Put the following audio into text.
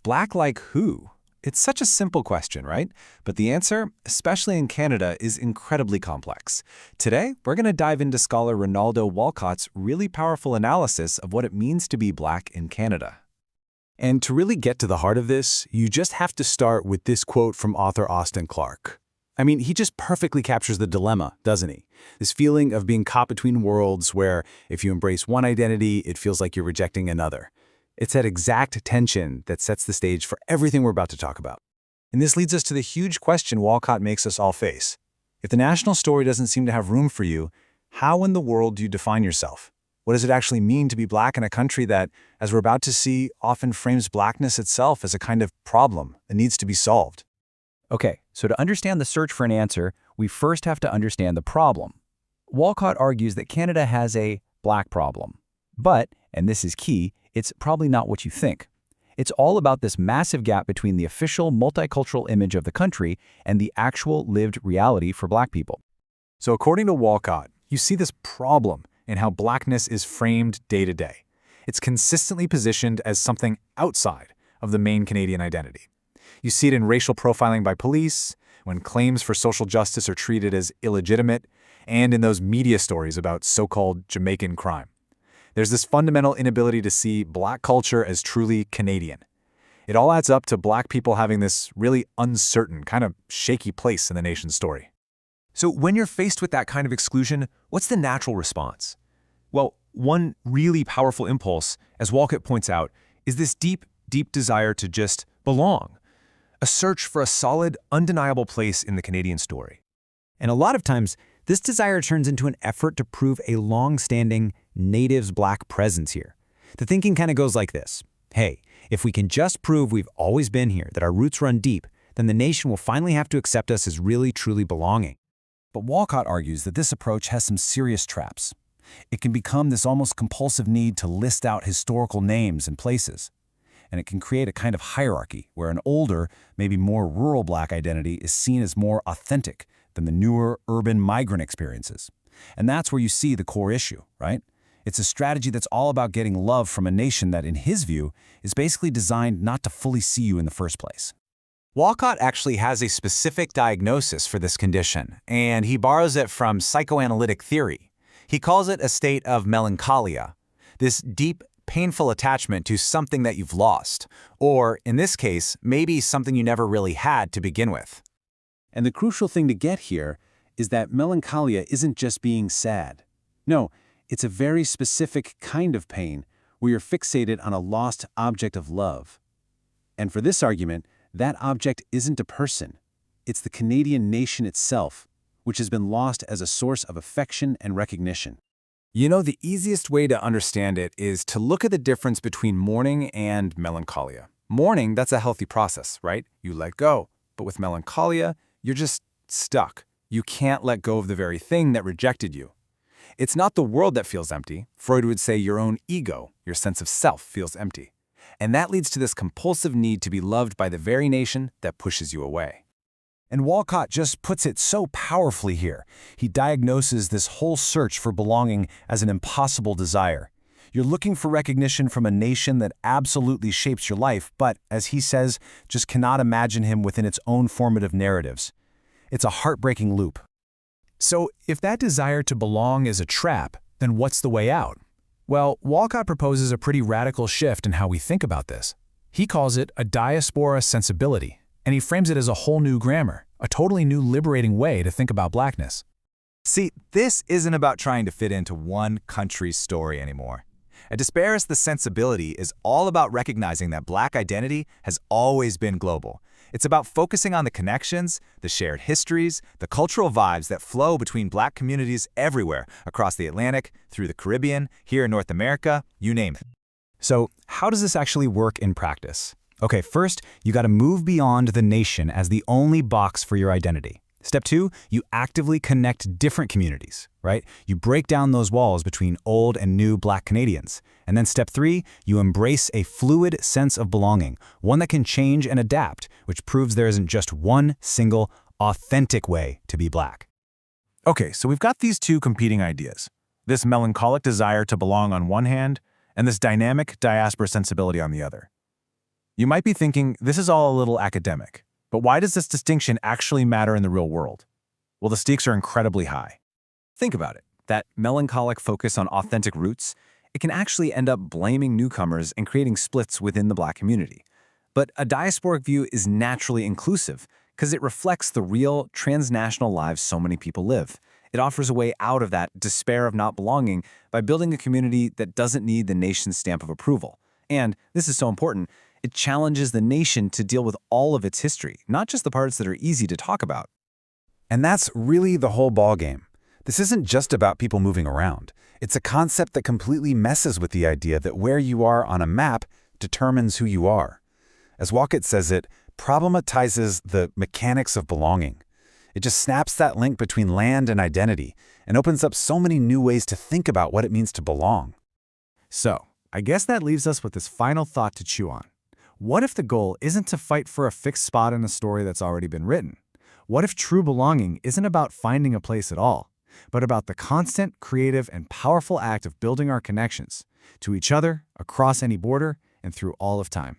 Black like who? It's such a simple question, right? But the answer, especially in Canada, is incredibly complex. Today, we're going to dive into scholar Rinaldo Walcott's really powerful analysis of what it means to be Black in Canada. And to really get to the heart of this, you just have to start with this quote from author Austin Clarke. I mean, he just perfectly captures the dilemma, doesn't he? This feeling of being caught between worlds where if you embrace one identity, it feels like you're rejecting another. It's that exact tension that sets the stage for everything we're about to talk about. And this leads us to the huge question Walcott makes us all face. If the national story doesn't seem to have room for you, how in the world do you define yourself? What does it actually mean to be Black in a country that, as we're about to see, often frames Blackness itself as a kind of problem that needs to be solved? Okay, so to understand the search for an answer, we first have to understand the problem. Walcott argues that Canada has a Black problem. But, and this is key, it's probably not what you think. It's all about this massive gap between the official multicultural image of the country and the actual lived reality for Black people. So according to Walcott, you see this problem in how Blackness is framed day to day. It's consistently positioned as something outside of the main Canadian identity. You see it in racial profiling by police, when claims for social justice are treated as illegitimate, and in those media stories about so-called Jamaican crime. There's this fundamental inability to see Black culture as truly Canadian. It all adds up to Black people having this really uncertain, kind of shaky place in the nation's story. So when you're faced with that kind of exclusion, what's the natural response? Well, one really powerful impulse, as Walcott points out, is this deep, deep desire to just belong. A search for a solid, undeniable place in the Canadian story. And a lot of times, this desire turns into an effort to prove a long-standing natives Black presence here. The thinking kind of goes like this. Hey, if we can just prove we've always been here, that our roots run deep, then the nation will finally have to accept us as really, truly belonging. But Walcott argues that this approach has some serious traps. It can become this almost compulsive need to list out historical names and places. And it can create a kind of hierarchy where an older, maybe more rural Black identity is seen as more authentic than the newer urban migrant experiences. And that's where you see the core issue, right? It's a strategy that's all about getting love from a nation that, in his view, is basically designed not to fully see you in the first place. Walcott actually has a specific diagnosis for this condition, and he borrows it from psychoanalytic theory. He calls it a state of melancholia, this deep, painful attachment to something that you've lost, or, in this case, maybe something you never really had to begin with. And the crucial thing to get here is that melancholia isn't just being sad. No, it's a very specific kind of pain where you're fixated on a lost object of love. And for this argument, that object isn't a person. It's the Canadian nation itself, which has been lost as a source of affection and recognition. You know, the easiest way to understand it is to look at the difference between mourning and melancholia. Mourning, that's a healthy process, right? You let go. But with melancholia, you're just stuck. You can't let go of the very thing that rejected you. It's not the world that feels empty. Freud would say your own ego, your sense of self, feels empty. And that leads to this compulsive need to be loved by the very nation that pushes you away. And Walcott just puts it so powerfully here. He diagnoses this whole search for belonging as an impossible desire. You're looking for recognition from a nation that absolutely shapes your life, but, as he says, just cannot imagine him within its own formative narratives. It's a heartbreaking loop. So, if that desire to belong is a trap, then what's the way out? Well, Walcott proposes a pretty radical shift in how we think about this. He calls it a diaspora sensibility, and he frames it as a whole new grammar, a totally new liberating way to think about Blackness. See, this isn't about trying to fit into one country's story anymore. A disparate sensibility is all about recognizing that Black identity has always been global. It's about focusing on the connections, the shared histories, the cultural vibes that flow between Black communities everywhere across the Atlantic, through the Caribbean, here in North America, you name it. So, how does this actually work in practice? Okay, first, you got to move beyond the nation as the only box for your identity. Step 2, you actively connect different communities, right? You break down those walls between old and new Black Canadians. And then step 3, you embrace a fluid sense of belonging, one that can change and adapt, which proves there isn't just one single, authentic way to be Black. Okay, so we've got these two competing ideas. This melancholic desire to belong on one hand, and this dynamic diaspora sensibility on the other. You might be thinking this is all a little academic, but why does this distinction actually matter in the real world? Well, the stakes are incredibly high. Think about it. That melancholic focus on authentic roots, it can actually end up blaming newcomers and creating splits within the Black community. But a diasporic view is naturally inclusive because it reflects the real transnational lives so many people live. It offers a way out of that despair of not belonging by building a community that doesn't need the nation's stamp of approval. And, this is so important, it challenges the nation to deal with all of its history, not just the parts that are easy to talk about. And that's really the whole ballgame. This isn't just about people moving around. It's a concept that completely messes with the idea that where you are on a map determines who you are. As Walcott says it, problematizes the mechanics of belonging. It just snaps that link between land and identity and opens up so many new ways to think about what it means to belong. So, I guess that leaves us with this final thought to chew on. What if the goal isn't to fight for a fixed spot in a story that's already been written? What if true belonging isn't about finding a place at all, but about the constant, creative, and powerful act of building our connections to each other, across any border, and through all of time?